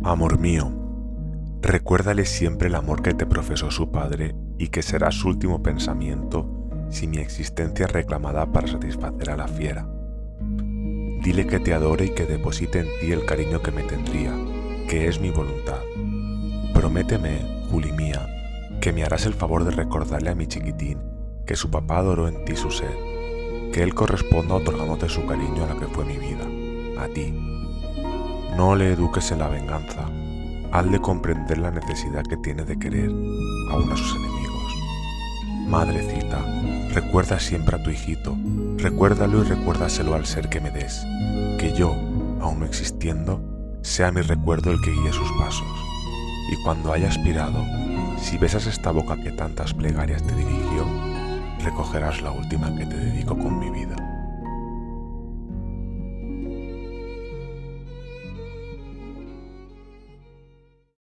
Amor mío, recuérdale siempre el amor que te profesó su padre y que será su último pensamiento si mi existencia es reclamada para satisfacer a la fiera. Dile que te adore y que deposite en ti el cariño que me tendría, que es mi voluntad. Prométeme, Juli mía, que me harás el favor de recordarle a mi chiquitín que su papá adoró en ti su ser, que él corresponda otorgándote su cariño a la que fue mi vida, a ti. No le eduques en la venganza, hazle comprender la necesidad que tiene de querer, aun a sus enemigos. Madrecita, recuerda siempre a tu hijito, recuérdalo y recuérdaselo al ser que me des, que yo, aun no existiendo, sea mi recuerdo el que guíe sus pasos. Y cuando haya expirado, si besas esta boca que tantas plegarias te dirigió, recogerás la última que te dedico con mi vida.